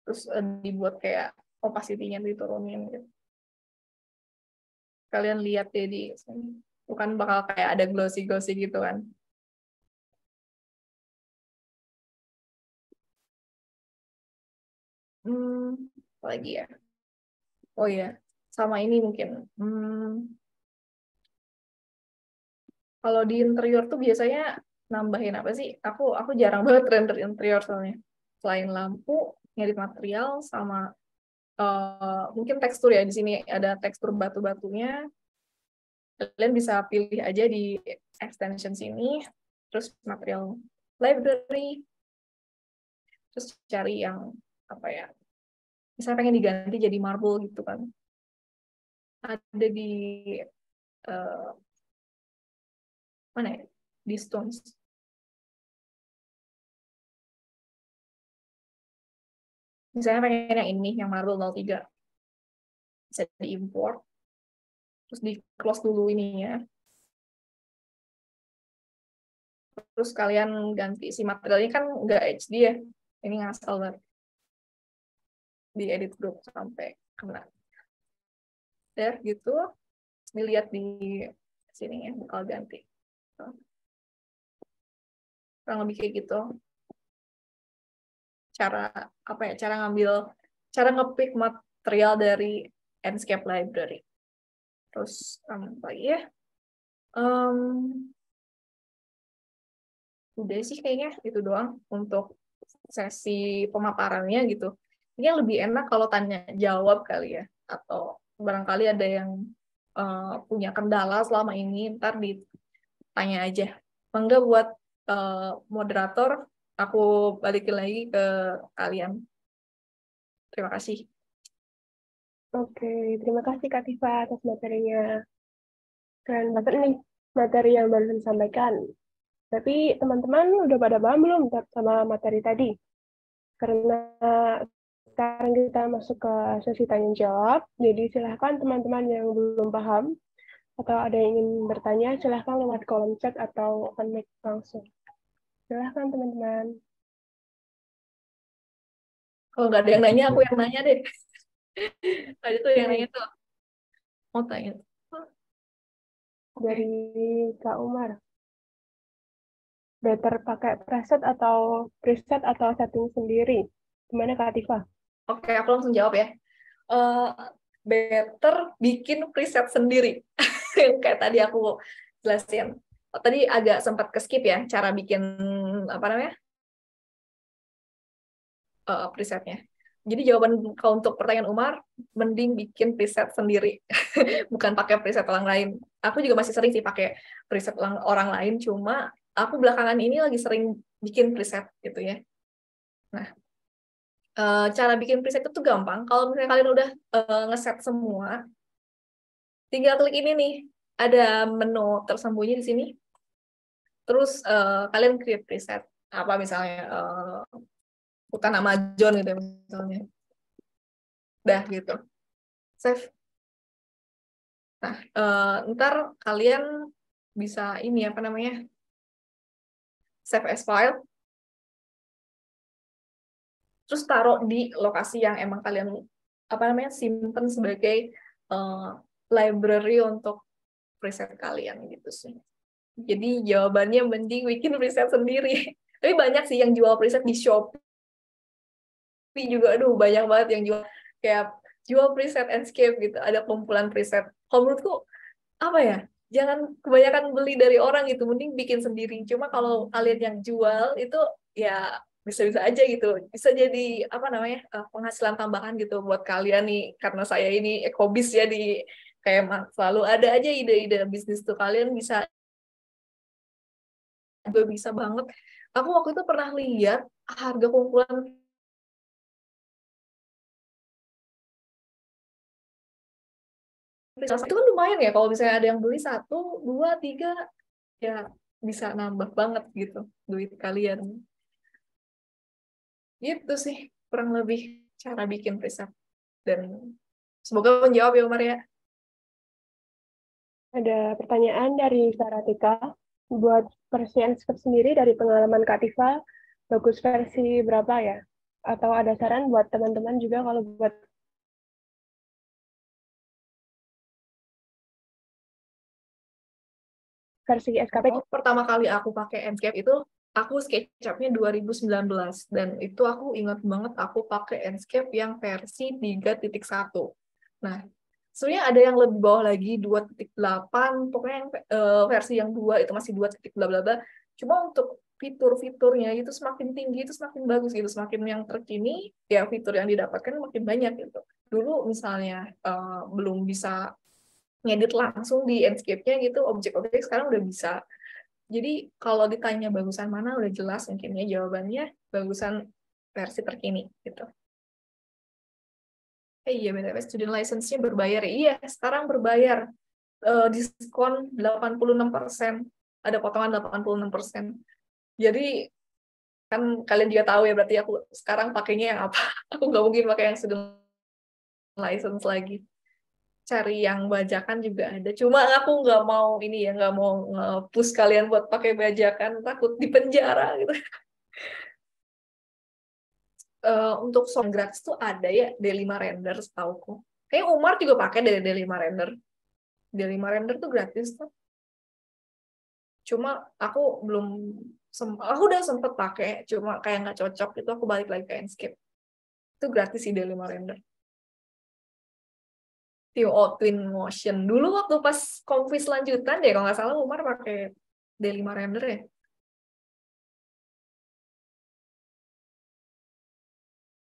Terus dibuat kayak opacity-nya diturunin gitu. Kalian lihat deh di sini. Bukan bakal kayak ada glossy-glossy gitu kan. Apa lagi ya? Oh iya, sama ini mungkin. Kalau di interior tuh biasanya nambahin apa sih? Aku jarang banget render interior soalnya. Selain lampu, ngedit material sama mungkin tekstur ya. Di sini ada tekstur batu-batunya. Kalian bisa pilih aja di extension sini, terus material library, terus cari yang apa ya? Misalnya pengen diganti jadi marble gitu kan. Ada di mana ya? Di stones. Misalnya pengen yang ini, yang marble 03. Bisa diimport. Terus di close dulu ininya. Terus kalian ganti si materialnya kan nggak HD ya. Ini ngasal banget. Di edit group sampai kena. Ya gitu. Dilihat di sini ya, bakal ganti. Kurang lebih kayak gitu. Cara apa ya? Cara ngepick material dari Enscape library. Terus apa ya? Udah sih kayaknya itu doang untuk sesi pemaparannya gitu. Ini lebih enak kalau tanya jawab kali ya, atau barangkali ada yang punya kendala selama ini, ntar ditanya aja. Enggak buat moderator, aku balikin lagi ke kalian. Terima kasih. Oke, terima kasih Kak Tifa atas materinya. Keren banget nih materi yang baru disampaikan. Tapi teman-teman udah pada paham belum sama materi tadi? Karena sekarang kita masuk ke sesi tanya jawab, jadi silahkan teman-teman yang belum paham atau ada yang ingin bertanya, silahkan lewat kolom chat atau open mic langsung. Silahkan teman-teman. Kalau nggak ada yang nanya, aku yang nanya deh. Tadi tuh yang nanya tuh. Mau tanya. Dari Kak Umar. Better pakai preset atau setting sendiri? Gimana Kak Tifa? Oke, aku langsung jawab ya. Better bikin preset sendiri. Kayak tadi aku jelasin. Tadi agak sempat ke skip ya, cara bikin apa namanya presetnya. Jadi jawaban kalau untuk pertanyaan Umar, mending bikin preset sendiri, bukan pakai preset orang lain. Aku juga masih sering sih pakai preset orang lain, cuma aku belakangan ini lagi sering bikin preset gitu ya. Nah, cara bikin preset itu gampang. Kalau misalnya kalian udah ngeset semua, tinggal klik ini nih, ada menu tersembunyi di sini. Terus kalian create preset, apa misalnya bukan nama John gitu ya, misalnya. Udah gitu. Save. Nah, ntar kalian bisa ini apa namanya? Save as file. Terus taruh di lokasi yang emang kalian apa namanya? Simpen sebagai library untuk preset kalian gitu sih. Jadi jawabannya mending bikin preset sendiri. Tapi banyak sih yang jual preset di Shopee juga, aduh banyak banget yang jual kayak jual preset Enscape gitu. Ada kumpulan preset. Kalau menurutku apa ya? Jangan kebanyakan beli dari orang gitu, mending bikin sendiri. Cuma kalau kalian yang jual itu ya bisa-bisa aja gitu. Bisa jadi apa namanya? Penghasilan tambahan gitu buat kalian nih, karena saya ini ekobis ya di kayak selalu ada aja ide-ide bisnis tuh, kalian bisa juga bisa banget. Aku waktu itu pernah lihat harga kumpulan itu kan lumayan ya, kalau misalnya ada yang beli 1, 2, 3, ya bisa nambah banget gitu duit kalian. Gitu sih kurang lebih cara bikin preset, dan semoga menjawab ya Umar ya. Ada pertanyaan dari Saratika. Buat versi Enscape sendiri dari pengalaman Kak Tifa, bagus versi berapa ya? Atau ada saran buat teman-teman juga kalau buat versi SKP? Pertama kali aku pakai Enscape itu aku SketchUp-nya 2019, dan itu aku ingat banget aku pakai Enscape yang versi 3.1. Nah, sebenarnya ada yang lebih bawah lagi 2.8, pokoknya yang, versi yang 2 itu masih 2 titik bla bla bla. Cuma untuk fitur-fiturnya itu semakin tinggi itu semakin bagus gitu, semakin yang terkini ya fitur yang didapatkan makin banyak gitu. Dulu misalnya belum bisa ngedit langsung di Enscape-nya gitu, objek-objek sekarang udah bisa. Jadi kalau ditanya bagusan mana, udah jelas mungkinnya jawabannya bagusan versi terkini gitu. Iya, BTW student license-nya berbayar. Iya, sekarang berbayar. Diskon 86%. Ada potongan 86%. Jadi, kan kalian juga tahu ya, berarti aku sekarang pakainya yang apa. Aku nggak mungkin pakai yang student license lagi. Cari yang bajakan juga ada. Cuma aku nggak mau ini ya, nggak mau nge-push kalian buat pakai bajakan. Takut di penjara gitu. Untuk sound gratis tuh ada ya, D5 Render setauku. Kayaknya Umar juga pakai dari D5 Render. D5 Render tuh gratis tuh. Cuma aku belum aku udah sempet pakai, cuma kayak nggak cocok itu, aku balik lagi ke Enscape. Itu gratis sih D5 Render. Twin Motion. Dulu waktu pas konvis lanjutan deh, kalau nggak salah Umar pakai D5 Render ya.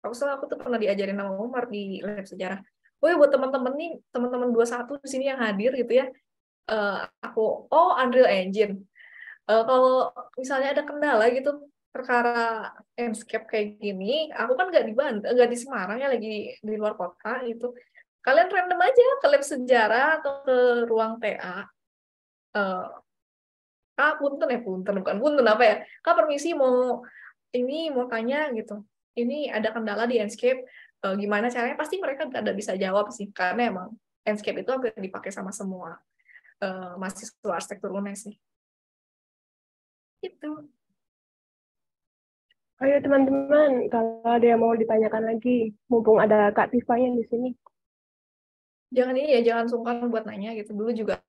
Aku tuh pernah diajarin sama Umar di lab sejarah. Oh ya buat teman-teman nih, teman-teman 21 di sini yang hadir gitu ya. eh, aku Unreal Engine. Kalau misalnya ada kendala gitu perkara Enscape kayak gini, aku kan nggak di Bandung, nggak di Semarang ya, lagi di luar kota itu. Kalian random aja ke lab sejarah atau ke ruang TA. Eh, punten ya, punten bukan punten apa ya? Kak permisi mau ini mau tanya gitu. Ini ada kendala di Enscape, gimana caranya? Pasti mereka ada bisa jawab sih, karena emang Enscape itu hampir dipakai sama semua mahasiswa arsitektur UNES sih. Itu. Ayo teman-teman, kalau ada yang mau ditanyakan lagi, mumpung ada Kak Tifa yang di sini. Jangan ini ya, jangan sungkan buat nanya gitu. Dulu juga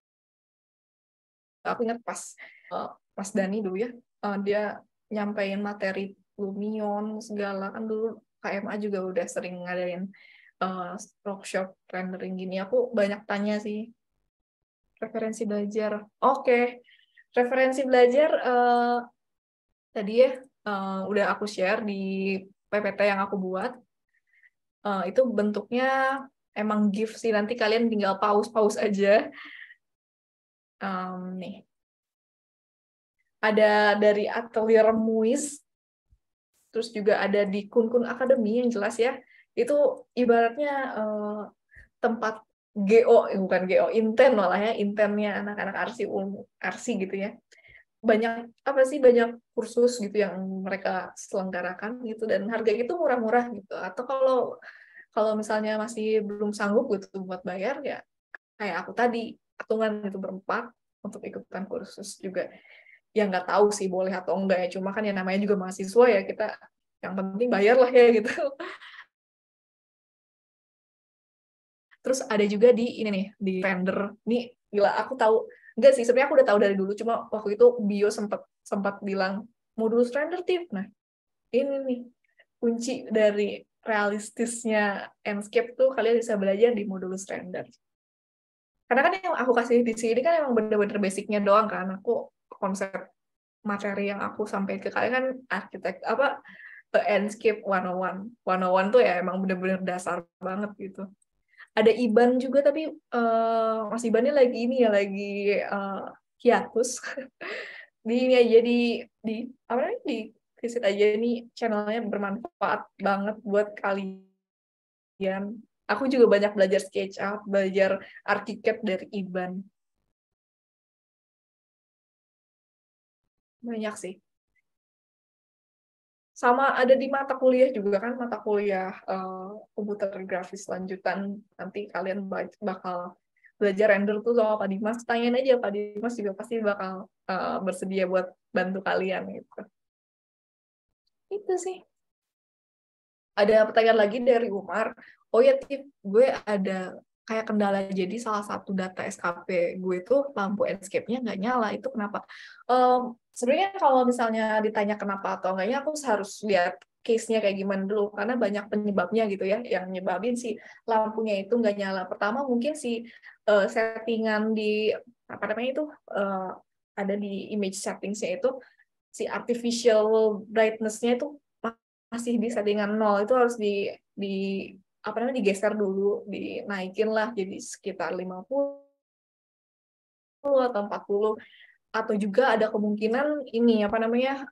aku ingat pas Mas Dani dulu ya, dia nyampein materi Lumion segala, kan dulu KMA juga udah sering ngadain workshop rendering gini. Aku banyak tanya sih referensi belajar. Oke, referensi belajar tadi ya udah aku share di PPT yang aku buat. Itu bentuknya emang GIF sih, nanti kalian tinggal pause aja. Nih. Ada dari Atelier Muis, terus juga ada di Kun Kun Academy yang jelas ya. Itu ibaratnya tempat bukan GO, Inten malah ya, Intennya anak-anak arsi gitu ya. Banyak kursus gitu yang mereka selenggarakan gitu, dan harganya itu murah-murah gitu. Atau kalau misalnya masih belum sanggup gitu buat bayar, ya kayak aku tadi, patungan gitu berempat untuk ikutan kursus juga. Ya nggak tahu sih boleh atau enggak ya, cuma kan ya namanya juga mahasiswa ya, kita yang penting bayar lah ya gitu. Terus ada juga di ini nih, di render. Nih gila, aku tahu, enggak sih sebenarnya aku udah tahu dari dulu, cuma waktu itu bio sempat bilang modulus render tip. Nah, ini nih kunci dari realistisnya Enscape tuh, kalian bisa belajar di modulus render. Karena kan yang aku kasih di sini kan emang bener-bener basicnya doang kan. Aku konsep materi yang aku sampaikan ke kalian kan arsitek Enscape 101. 101 tuh ya emang bener-bener dasar banget gitu. Ada IBAN juga, tapi Mas Iban ini lagi hiatus. Di ini aja di apa namanya, di visit aja, ini channelnya bermanfaat banget buat kalian. Aku juga banyak belajar SketchUp, belajar ArchiCAD dari IBAN. Banyak sih. Sama ada di mata kuliah juga kan, mata kuliah komputer grafis lanjutan. Nanti kalian bakal belajar render tuh sama Pak Dimas. Tanyain aja, Pak Dimas juga pasti bakal bersedia buat bantu kalian gitu. Itu sih. Ada pertanyaan lagi dari Umar. Oh ya, Tip, gue ada kayak kendala, jadi salah satu data SKP gue itu lampu Enscape-nya nggak nyala. Itu kenapa? Sebenarnya kalau misalnya ditanya kenapa atau enggaknya, aku harus lihat case-nya kayak gimana dulu, karena banyak penyebabnya gitu ya, yang nyebabin si lampunya itu nggak nyala. Pertama mungkin si settingan di apa namanya itu, ada di image settings-nya itu, si artificial brightness-nya itu masih di settingan 0, itu harus di apa namanya, digeser dulu, dinaikin lah jadi sekitar 50 atau 40. Atau juga ada kemungkinan ini apa namanya,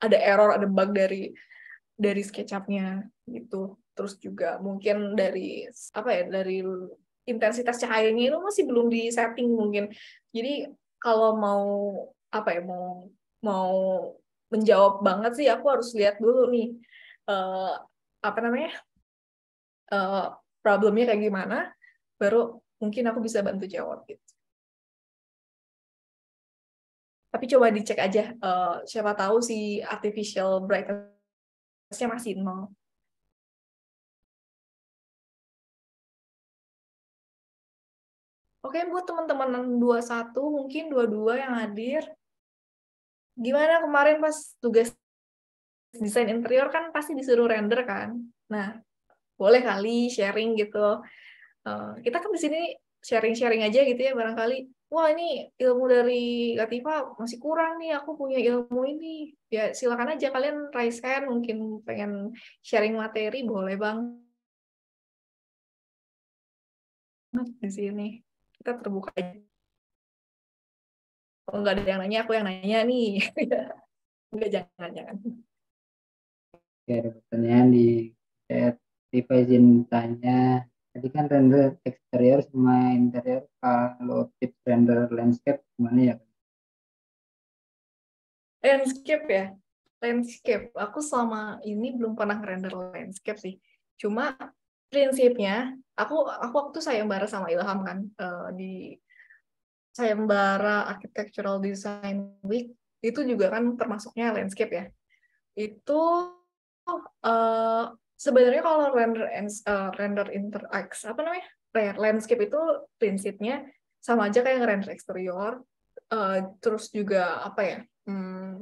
ada error, ada bug dari SketchUp-nya gitu. Terus juga mungkin dari apa ya, dari intensitas cahayanya itu masih belum di setting mungkin. Jadi kalau mau apa ya, mau menjawab banget sih, aku harus lihat dulu nih apa namanya, problemnya kayak gimana, baru mungkin aku bisa bantu jawab gitu. Tapi coba dicek aja, siapa tahu si artificial brightness-nya masih 0. Oke, buat teman-teman 21, mungkin 22 yang hadir, gimana kemarin pas tugas desain interior kan pasti disuruh render kan? Nah, boleh kali sharing gitu. Kita kan di sini sharing-sharing aja gitu ya, barangkali, wah ini ilmu dari Latifa masih kurang nih, aku punya ilmu ini. Ya silakan aja kalian raise hand, mungkin pengen sharing materi, boleh banget di sini. Kita terbuka aja. Kalau nggak ada yang nanya, aku yang nanya nih. Enggak, jangan. Oke, ada pertanyaan di chat. Tifa izin tanya. Tadi kan render eksterior sama interior. Kalau tips render landscape gimana ya? Landscape ya? Landscape. Aku selama ini belum pernah render landscape sih. Cuma prinsipnya, aku waktu sayembara sama Ilham kan, di sayembara Architectural Design Week, itu juga kan termasuknya landscape ya. Itu sebenarnya kalau render interacts apa namanya, landscape itu prinsipnya sama aja kayak render eksterior. Terus juga apa ya,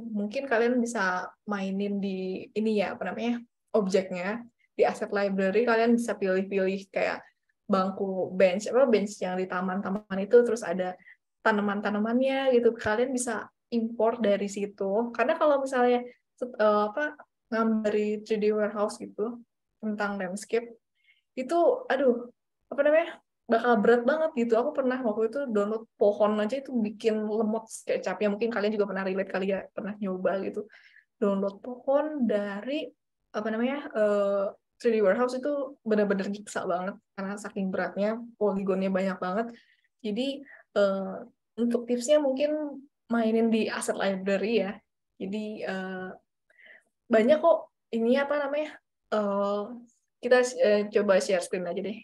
mungkin kalian bisa mainin di ini ya, apa namanya, objeknya di asset library, kalian bisa pilih-pilih kayak bangku, bench yang di taman-taman itu, terus ada tanaman-tanamannya gitu, kalian bisa import dari situ. Karena kalau misalnya apa, ngambil dari 3D warehouse gitu, tentang landscape itu, aduh, apa namanya, bakal berat banget gitu. Aku pernah waktu itu download pohon aja itu bikin lemot SketchUp. Ya mungkin kalian juga pernah relate kali ya, pernah nyoba gitu. Download pohon dari apa namanya 3D Warehouse itu benar-benar nyiksa banget karena saking beratnya, poligonnya banyak banget. Jadi untuk tipsnya mungkin mainin di asset library ya. Jadi banyak kok ini apa namanya kita coba share screen aja deh.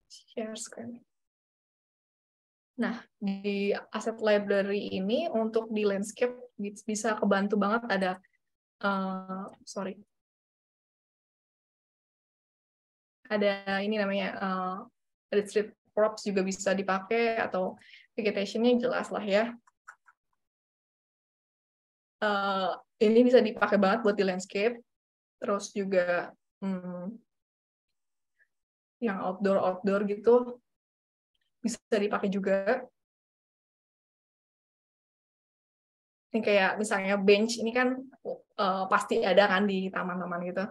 Share screen. Nah, di asset library ini untuk di landscape bisa kebantu banget ada ada ini namanya ada street props juga bisa dipakai atau vegetation-nya jelas lah ya. Ini bisa dipakai banget buat di landscape. Terus juga yang outdoor gitu bisa dipakai juga. Ini kayak misalnya bench ini kan pasti ada kan di taman-taman gitu.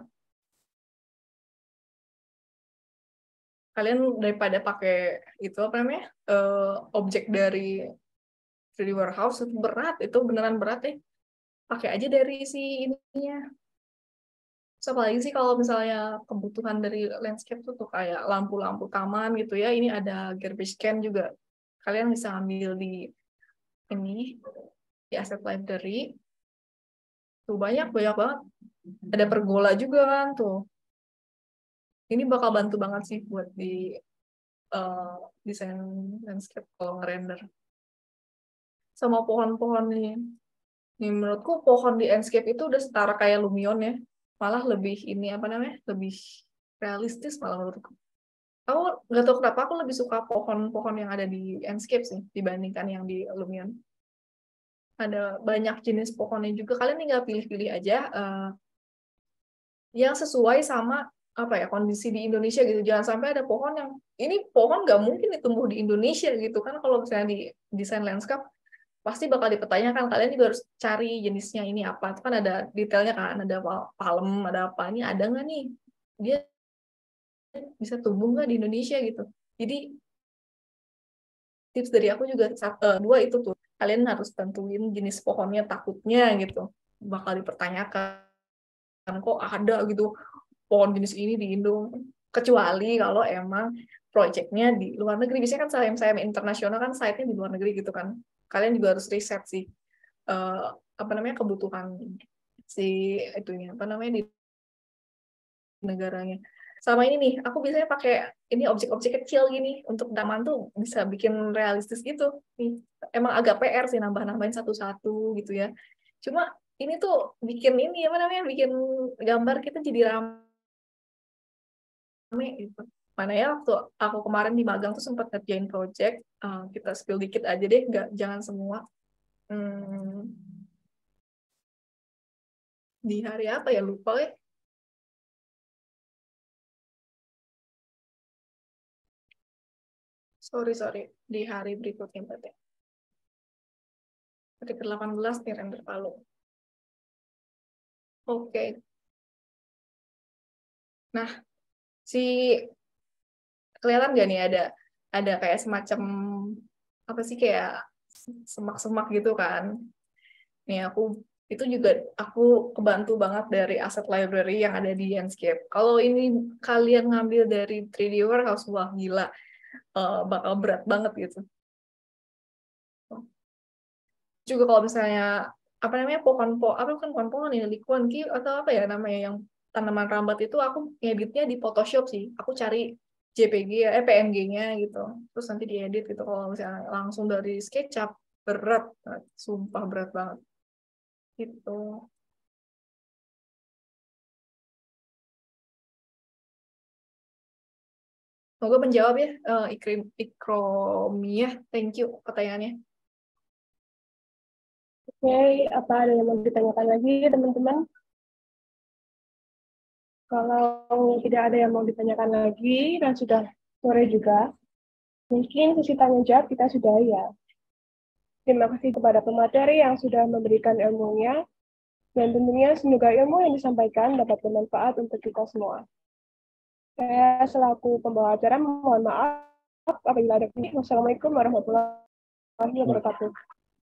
Kalian daripada pakai itu apa namanya objek dari 3D Warehouse itu berat, itu beneran berat ya. Pakai aja dari si ininya. So, apalagi sih kalau misalnya kebutuhan dari landscape tuh kayak lampu-lampu taman gitu ya, ini ada garbage can juga. Kalian bisa ambil di ini, di asset library. Tuh banyak banget. Ada pergola juga kan tuh. Ini bakal bantu banget sih buat di desain landscape kalau ngerender. Sama pohon-pohon nih. Nih menurutku pohon di landscape itu udah setara kayak Lumion ya. Malah lebih ini apa namanya? Lebih realistis malah menurutku. Aku nggak tahu kenapa aku lebih suka pohon-pohon yang ada di landscape sih dibandingkan yang di Lumion. Ada banyak jenis pohonnya juga. Kalian tinggal pilih-pilih aja yang sesuai sama apa ya kondisi di Indonesia gitu. Jangan sampai ada pohon yang ini pohon nggak mungkin ditumbuh di Indonesia gitu kan. Kalau misalnya di desain landscape pasti bakal dipertanyakan. Kalian juga harus cari jenisnya ini apa. Itu kan ada detailnya kan. Ada palem, ada apa. Ini ada nggak nih? Dia bisa tumbuh nggak di Indonesia gitu. Jadi tips dari aku juga dua itu tuh. Kalian harus tentuin jenis pohonnya, takutnya gitu bakal dipertanyakan kok ada gitu pohon jenis ini di Indo, kecuali kalau emang proyeknya di luar negeri. Biasanya kan sayap-sayap internasional kan site-nya di luar negeri gitu kan. Kalian juga harus riset sih apa namanya kebutuhan si itunya apa namanya di negaranya. Sama ini nih, aku biasanya pakai ini objek-objek kecil gini untuk taman tuh bisa bikin realistis gitu. Nih, emang agak PR sih nambah-nambahin satu-satu gitu ya. Cuma ini tuh bikin ini apa namanya, bikin gambar kita jadi rame gitu. Mana ya waktu aku kemarin di magang tuh sempat ngerjain project, kita spill dikit aja deh, nggak jangan semua. Di hari apa ya lupa ya. Sorry, di hari berikutnya berarti. Hari ke-18 nih render Palu. Oke. Nah, si kelihatan nggak nih ada kayak semacam apa sih kayak semak-semak gitu kan. Nih itu juga aku kebantu banget dari asset library yang ada di Enscape. Kalau ini kalian ngambil dari 3D Warehouse, wah gila, bakal berat banget gitu. Juga kalau misalnya apa namanya apa kan pohon-pohon ini likuan ki atau apa ya namanya yang tanaman rambat itu aku ngeditnya di Photoshop sih. Aku cari JPG PNG-nya gitu. Terus nanti diedit gitu. Kalau misalnya langsung dari SketchUp berat, sumpah berat banget. Gitu. Semoga menjawab ya Ikromiyah. Thank you pertanyaannya. Oke, apa ada yang mau ditanyakan lagi teman-teman? Kalau tidak ada yang mau ditanyakan lagi dan sudah sore juga, mungkin sesi tanya jawab kita sudah ya. Terima kasih kepada pemateri yang sudah memberikan ilmunya. Dan tentunya semoga ilmu yang disampaikan dapat bermanfaat untuk kita semua. Saya selaku pembawa acara mohon maaf apabila ada kritik. Wassalamualaikum warahmatullahi wabarakatuh.